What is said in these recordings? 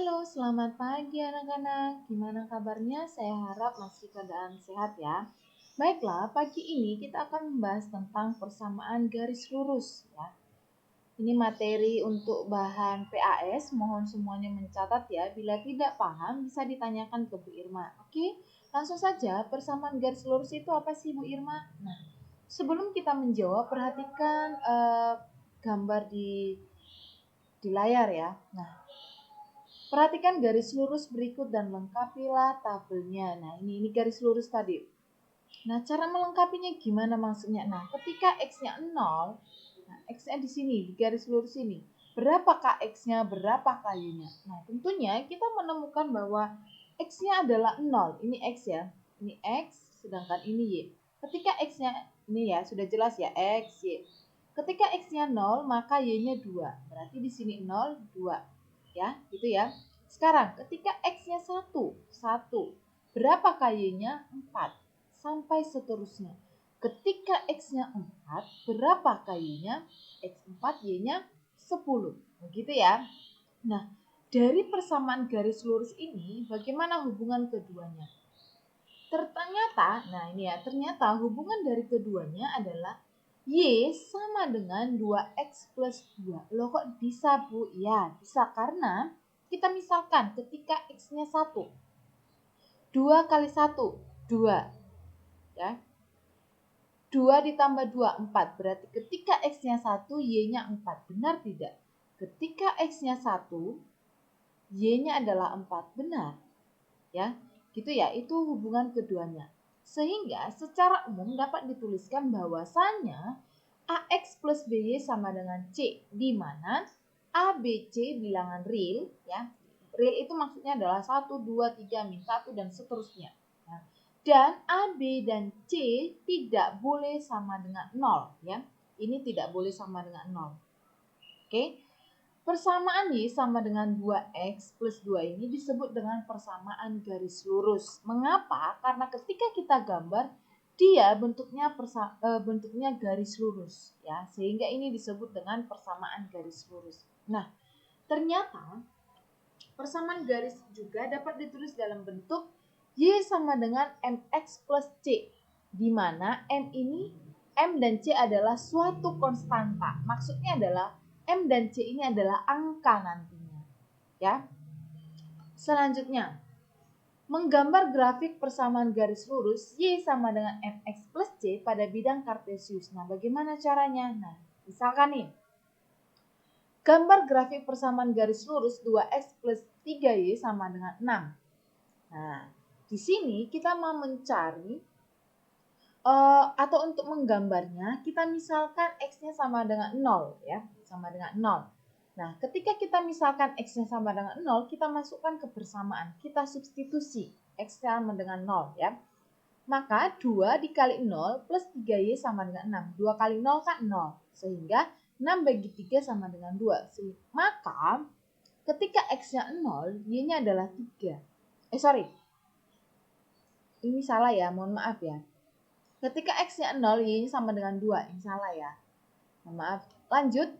Halo, selamat pagi anak-anak. Gimana kabarnya? Saya harap masih keadaan sehat ya. Baiklah, pagi ini kita akan membahas tentang persamaan garis lurus ya. Ini materi untuk bahan PAS. Mohon semuanya mencatat ya. Bila tidak paham bisa ditanyakan ke Bu Irma. Oke, langsung saja. Persamaan garis lurus itu apa sih Bu Irma? Nah, sebelum kita menjawab, perhatikan gambar di layar ya. Nah, perhatikan garis lurus berikut dan lengkapilah tabelnya. Nah, ini garis lurus tadi. Nah, cara melengkapinya gimana maksudnya? Nah, ketika X-nya 0, nah, X-nya di sini, di garis lurus ini. Berapakah X-nya, berapakah Y-nya? Nah, tentunya kita menemukan bahwa X-nya adalah 0. Ini X ya. Ini X, sedangkan ini Y. Ketika X-nya, ini ya, sudah jelas ya, X, Y. Ketika X-nya 0, maka Y-nya 2. Berarti di sini 0, 2. Ya, gitu ya. Sekarang, ketika X-nya 1, berapakah Y-nya? 4. Sampai seterusnya. Ketika X-nya 4, berapa Y-nya? X4, Y-nya 10. Begitu ya. Nah, dari persamaan garis lurus ini, bagaimana hubungan keduanya? Ternyata hubungan dari keduanya adalah Y sama dengan 2X plus 2. Loh kok bisa Bu? Ya, bisa karena kita misalkan ketika X-nya 1. 2 kali 1, 2. Ya, 2 ditambah 2, 4. Berarti ketika X-nya 1, Y-nya 4. Benar tidak? Ketika X-nya 1, Y-nya adalah 4. Benar. Ya, gitu ya. Itu hubungan keduanya. Sehingga secara umum dapat dituliskan bahwasanya AX plus BY sama dengan C, di mana ABC bilangan real, ya. Real itu maksudnya adalah 1, 2, 3, min 1, dan seterusnya. Nah, dan AB dan C tidak boleh sama dengan 0, ya. Ini tidak boleh sama dengan 0. Oke. Persamaan Y sama dengan 2X plus 2 ini disebut dengan persamaan garis lurus. Mengapa? Karena ketika kita gambar, dia bentuknya garis lurus, ya. Sehingga ini disebut dengan persamaan garis lurus. Nah, ternyata persamaan garis juga dapat ditulis dalam bentuk Y sama dengan MX plus C, di mana M dan C adalah suatu konstanta. Maksudnya adalah M dan C ini adalah angka nantinya. Ya. Selanjutnya, menggambar grafik persamaan garis lurus Y sama dengan MX plus C pada bidang kartesius. Nah, bagaimana caranya? Nah, misalkan nih, gambar grafik persamaan garis lurus 2X plus 3Y sama dengan 6. Nah, di sini kita mau mencari atau untuk menggambarnya, kita misalkan X-nya sama dengan 0, ya, sama dengan 0. Nah, ketika kita misalkan X-nya sama dengan 0, kita masukkan ke persamaan. Kita substitusi X sama dengan 0, ya. Maka 2 dikali 0 plus 3Y sama dengan 6. 2 kali 0 kan 0. Sehingga 6 bagi 3 sama dengan 2. Maka ketika X-nya 0, Y-nya adalah 3. Ini salah ya, mohon maaf ya. Ketika X-nya 0, Y-nya sama dengan 2. Ini salah ya. Mohon maaf. Lanjut.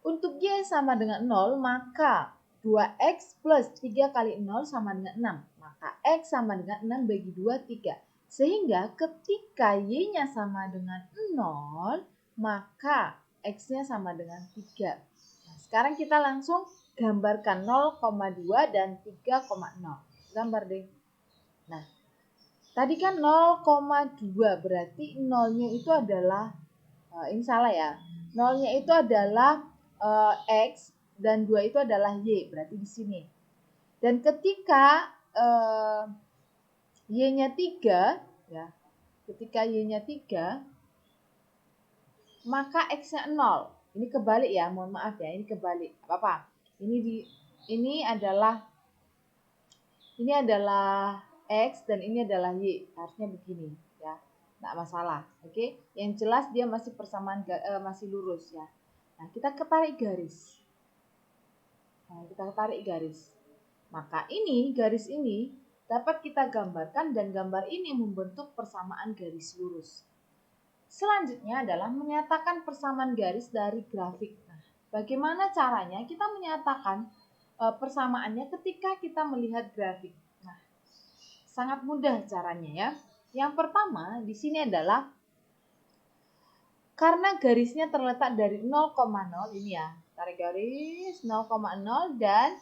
Untuk Y sama dengan 0, maka 2X plus 3 kali 0 sama dengan 6. Maka X sama dengan 6 bagi 2, 3. Sehingga ketika Y-nya sama dengan 0, maka X-nya sama dengan 3. Nah, sekarang kita langsung gambarkan 0,2 dan 3,0. Gambar deh. Nah, tadi kan 0,2, berarti 0-nya itu adalah, ini salah ya, 0-nya itu adalah X dan 2 itu adalah Y, berarti di sini. Dan ketika Y-nya 3, ya, ketika Y-nya 3, maka X-nya 0. Ini kebalik ya, mohon maaf ya, ini kebalik. Apa-apa. Ini adalah X dan ini adalah Y. Harusnya begini ya. Enggak masalah. Oke. Yang jelas dia masih persamaan masih lurus ya. Nah, kita tarik garis. Maka garis ini dapat kita gambarkan dan gambar ini membentuk persamaan garis lurus. Selanjutnya adalah menyatakan persamaan garis dari grafik. Nah, bagaimana caranya kita menyatakan persamaannya ketika kita melihat grafik. Nah, sangat mudah caranya ya. Yang pertama di sini adalah karena garisnya terletak dari 0,0 ini ya. Tarik garis 0,0 dan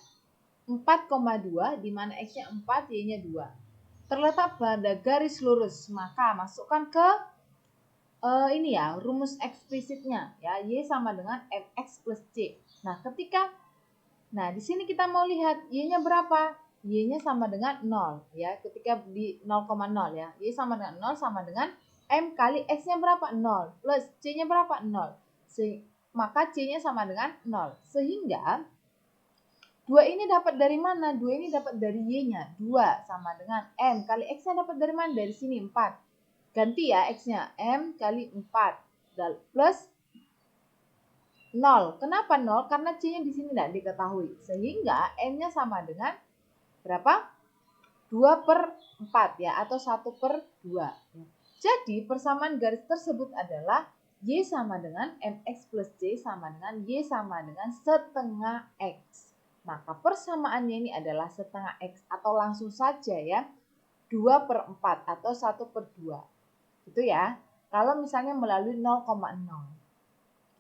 4,2 di mana X-nya 4, Y-nya 2. Terletak pada garis lurus, maka masukkan ke ini ya, rumus eksplisitnya ya, Y sama dengan MX plus C. Nah, di sini kita mau lihat Y-nya berapa? Y-nya sama dengan 0 ya. Ketika di 0,0 ya. Y sama dengan 0 sama dengan M kali X-nya berapa? 0 plus C-nya berapa? 0. Maka C-nya sama dengan 0. Sehingga 2 ini dapat dari mana? 2 ini dapat dari Y-nya. 2 sama dengan M kali X-nya dapat dari mana? Dari sini 4. Ganti ya X-nya. M kali 4. Plus 0. Kenapa 0? Karena C-nya di sini tidak diketahui. Sehingga M-nya sama dengan berapa? 2 per 4 ya. Atau 1 per 2. Jadi persamaan garis tersebut adalah Y sama dengan MX plus C sama dengan Y sama dengan setengah X. Maka persamaannya ini adalah setengah X. Atau langsung saja ya. 2 per 4 atau 1 per 2. Gitu ya. Kalau misalnya melalui 0,0.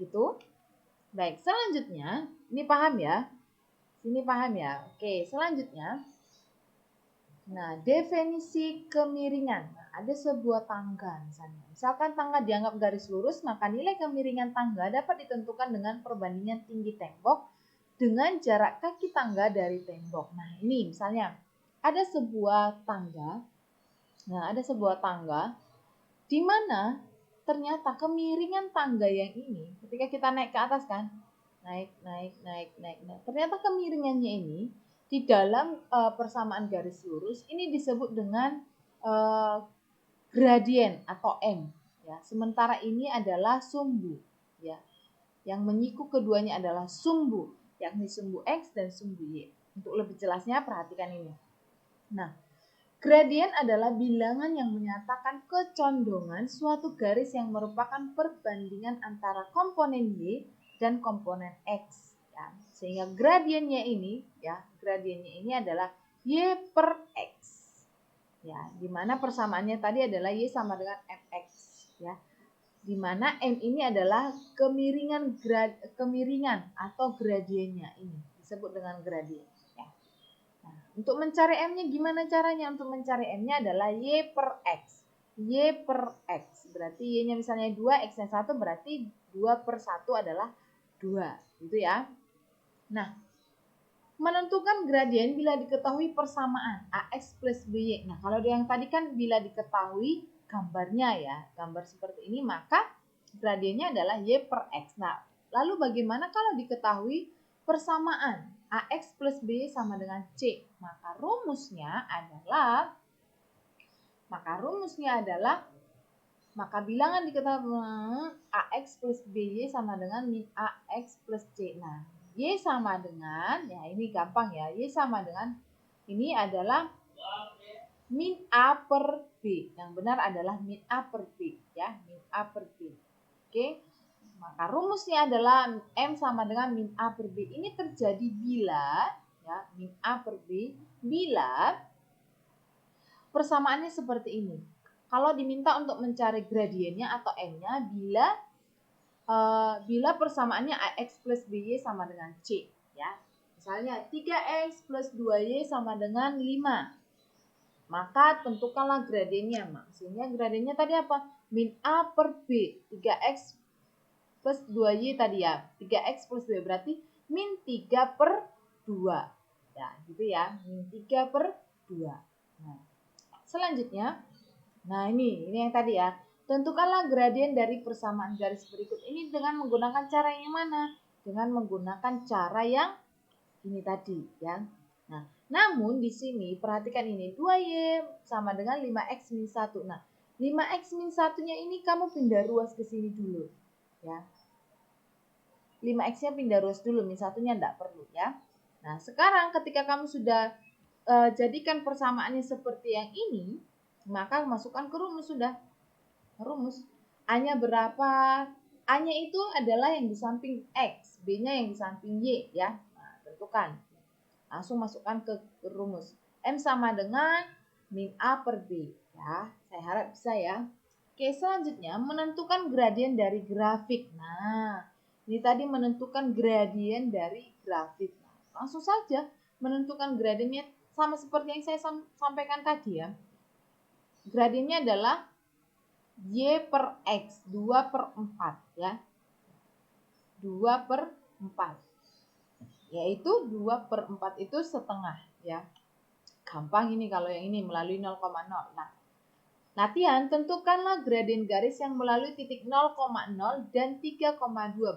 Gitu. Baik, selanjutnya, ini paham ya? Sini paham ya? Oke, selanjutnya. Nah, definisi kemiringan. Nah, ada sebuah tangga misalnya. Misalkan tangga dianggap garis lurus, maka nilai kemiringan tangga dapat ditentukan dengan perbandingan tinggi tembok dengan jarak kaki tangga dari tembok. Nah, ini misalnya ada sebuah tangga. Nah, ada sebuah tangga di mana ternyata kemiringan tangga yang ini ketika kita naik ke atas kan, naik. Ternyata kemiringannya ini di dalam persamaan garis lurus ini disebut dengan gradien atau M. Ya, sementara ini adalah sumbu. Ya, yang menyiku keduanya adalah sumbu, yakni sumbu X dan sumbu Y. Untuk lebih jelasnya perhatikan ini. Nah, gradien adalah bilangan yang menyatakan kecondongan suatu garis yang merupakan perbandingan antara komponen Y dan komponen X. Ya. Sehingga gradiennya ini adalah Y per X. Ya, di mana persamaannya tadi adalah Y sama dengan MX. Ya. Di mana M ini adalah kemiringan atau gradiennya ini disebut dengan gradien. Untuk mencari M-nya gimana caranya? Untuk mencari M-nya adalah Y per X. Y per X. Berarti Y-nya misalnya 2, X-nya 1 berarti 2 per 1 adalah 2. Gitu ya. Nah, menentukan gradien bila diketahui persamaan AX plus BY. Nah, kalau yang tadi kan bila diketahui gambarnya ya. Gambar seperti ini maka gradiennya adalah Y per X. Nah, lalu bagaimana kalau diketahui persamaan AX plus B sama dengan C? Maka rumusnya adalah bilangan diketahui AX plus BY sama dengan min AX plus C. Nah, Y sama dengan, ya ini gampang ya, Y sama dengan, ini adalah min A per B. Yang benar adalah min A per B. Ya, min A per B. Oke. Maka rumusnya adalah M sama dengan min A per B. Ini terjadi bila, ya, min A per B, bila persamaannya seperti ini. Kalau diminta untuk mencari gradiennya atau M-nya bila persamaannya AX plus BY sama dengan C. Ya. Misalnya 3X plus 2Y sama dengan 5. Maka tentukanlah gradiennya. Maksudnya gradiennya tadi apa? Min A per B. 3X plus 2Y tadi ya. 3X plus 2 berarti min 3 per 2. Ya, gitu ya. Min 3 per 2. Nah, selanjutnya. Nah, ini yang tadi ya. Tentukanlah gradien dari persamaan garis berikut ini dengan menggunakan cara yang mana? Dengan menggunakan cara yang ini tadi ya. Nah, namun di sini perhatikan ini 2Y sama dengan 5X min 1. Nah, 5X min 1-nya ini kamu pindah ruas ke sini dulu. Ya. 5X-nya pindah ruas dulu, min 1-nya enggak perlu ya. Nah, sekarang ketika kamu sudah jadikan persamaannya seperti yang ini, maka masukkan ke rumus sudah. Rumus. A-nya berapa? A-nya itu adalah yang di samping X, B-nya yang di samping Y ya. Nah, tentukan. Langsung masukkan ke rumus. M sama dengan min A per B. Ya, saya harap bisa ya. Oke, selanjutnya menentukan gradien dari grafik. Nah, ini tadi menentukan gradien dari grafik. Langsung saja menentukan gradiennya sama seperti yang saya sampaikan tadi ya. Gradiennya adalah Y per X, 2 per 4 ya. 2 per 4. Yaitu 2 per 4 itu setengah ya. Gampang ini kalau yang ini melalui 0,0. Nah, latihan tentukanlah gradien garis yang melalui titik 0,0 dan 3,2.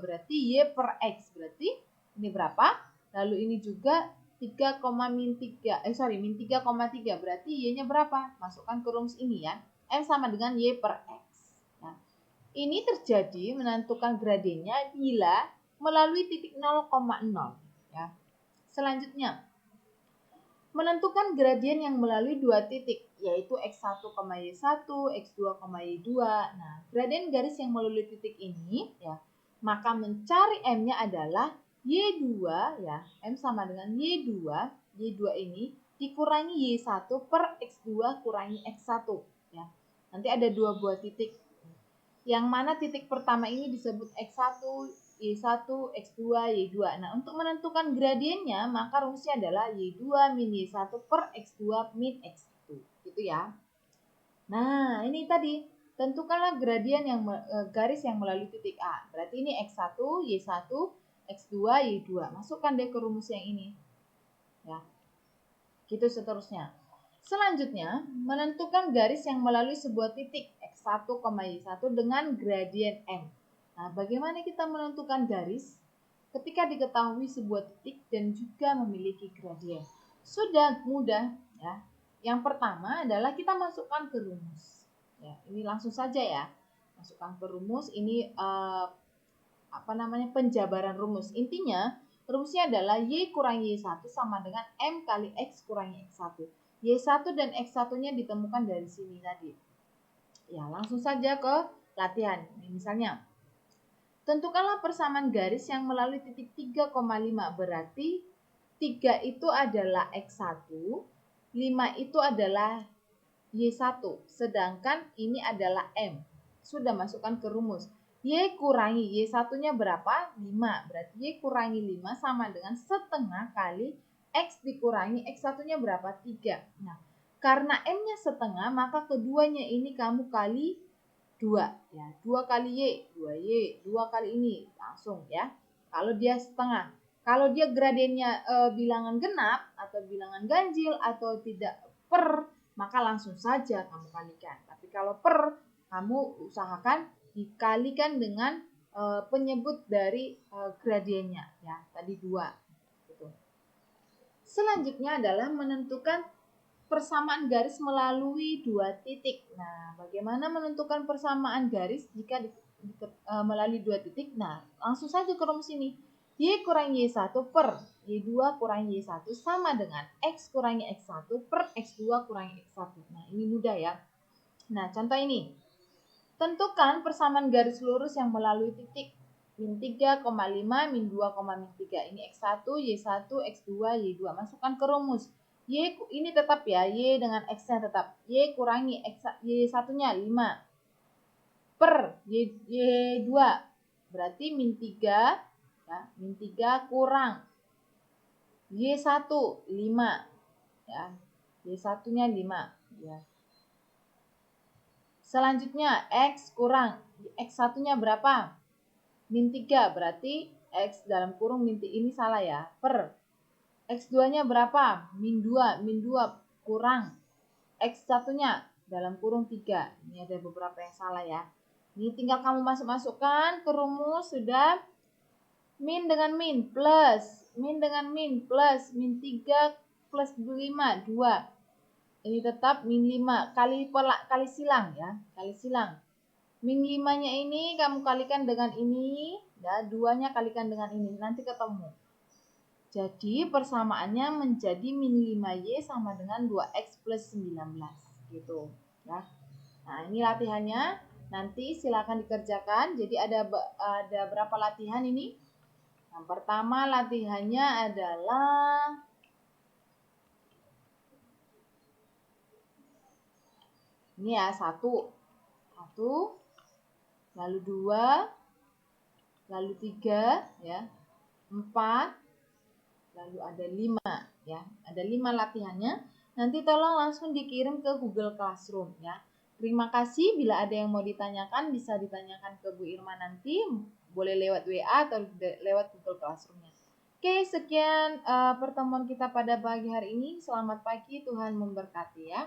Berarti Y per X. Berarti ini berapa? Lalu ini juga 3, min 3. Min 3,3. Berarti Y-nya berapa? Masukkan ke rumus ini ya. M sama dengan Y per X. Nah, ini terjadi menentukan gradiennya bila melalui titik 0,0 ya. Selanjutnya, menentukan gradien yang melalui dua titik, yaitu x1, y1, x2, y2. Nah, gradien garis yang melalui titik ini, ya, maka mencari M-nya adalah Y2, ya, M sama dengan Y2. Y2 ini dikurangi Y1 per X2 kurangi X1. Ya. Nanti ada dua buah titik. Yang mana titik pertama ini disebut X1, Y1, X2, Y2. Nah, untuk menentukan gradiennya, maka rumusnya adalah Y2 min Y1 per X2 min X1. Gitu ya. Nah, ini tadi. Tentukanlah gradien yang garis yang melalui titik A. Berarti ini X1, Y1, X2, Y2. Masukkan deh ke rumus yang ini. Ya. Gitu seterusnya. Selanjutnya, menentukan garis yang melalui sebuah titik X1, Y1 dengan gradien M. Nah, bagaimana kita menentukan garis ketika diketahui sebuah titik dan juga memiliki gradien? Sudah mudah ya. Yang pertama adalah kita masukkan ke rumus. Ya, ini langsung saja ya. Masukkan ke rumus. Ini penjabaran rumus. Intinya, rumusnya adalah Y kurang Y1 sama dengan M kali X kurangi X1. Y1 dan X1-nya ditemukan dari sini tadi. Ya, langsung saja ke latihan. Misalnya, tentukanlah persamaan garis yang melalui titik 3,5. Berarti 3 itu adalah X1, 5 itu adalah Y1. Sedangkan ini adalah M. Sudah masukkan ke rumus. Y kurangi Y1-nya berapa? 5. Berarti Y kurangi 5 sama dengan setengah kali X dikurangi X1-nya berapa? 3. Nah, karena M-nya setengah, maka keduanya ini kamu kali 2. Ya, 2 kali Y, 2Y, 2 kali ini. Langsung ya. Kalau dia setengah. Kalau dia gradiennya bilangan genap atau bilangan ganjil atau tidak per, maka langsung saja kamu kalikan. Tapi kalau per, kamu usahakan dikalikan dengan penyebut dari gradiennya. Ya, tadi 2. Selanjutnya adalah menentukan persamaan garis melalui dua titik. Nah, bagaimana menentukan persamaan garis jika melalui dua titik? Nah, langsung saja ke rumus ini. Y kurangi Y1 per Y2 kurangi Y1 sama dengan X kurangi X1 per X2 kurangi X1. Nah, ini mudah ya. Nah, contoh ini. Tentukan persamaan garis lurus yang melalui titik min 3,5, min 2, min 3. Ini X1, Y1, X2, Y2. Masukkan ke rumus. Y ini tetap ya, Y dengan X-nya tetap. Y kurangi Y1-nya 5 per Y2. Berarti min 3, ya, min 3 kurang Y1, 5. Ya, Y1-nya 5. Ya. Selanjutnya, X kurang X1-nya berapa? Min 3, berarti X dalam kurung min 3 ini salah ya. Per X2-nya berapa? Min 2. Min 2 kurang X1-nya dalam kurung 3. Ini ada beberapa yang salah ya. Ini tinggal kamu masukkan ke rumus. Sudah. Min dengan min plus. Min dengan min plus. Min 3 plus 5. 2. Ini tetap min 5. Kali silang ya. Kali silang. Min 5-nya ini kamu kalikan dengan ini. Ya, 2-nya kalikan dengan ini. Nanti ketemu. Jadi persamaannya menjadi min 5Y sama dengan 2X plus 19. Gitu ya. Nah, ini latihannya. Nanti silakan dikerjakan. Jadi ada berapa latihan ini? Yang pertama latihannya adalah Ini ya, 1, lalu 2, lalu 3, ya, 4, lalu ada 5, ya. Ada 5 latihannya. Nanti tolong langsung dikirim ke Google Classroom, ya. Terima kasih. Bila ada yang mau ditanyakan, bisa ditanyakan ke Bu Irma nanti. Boleh lewat WA atau lewat Google Classroom-nya. Oke, sekian pertemuan kita pada pagi hari ini. Selamat pagi, Tuhan memberkati ya.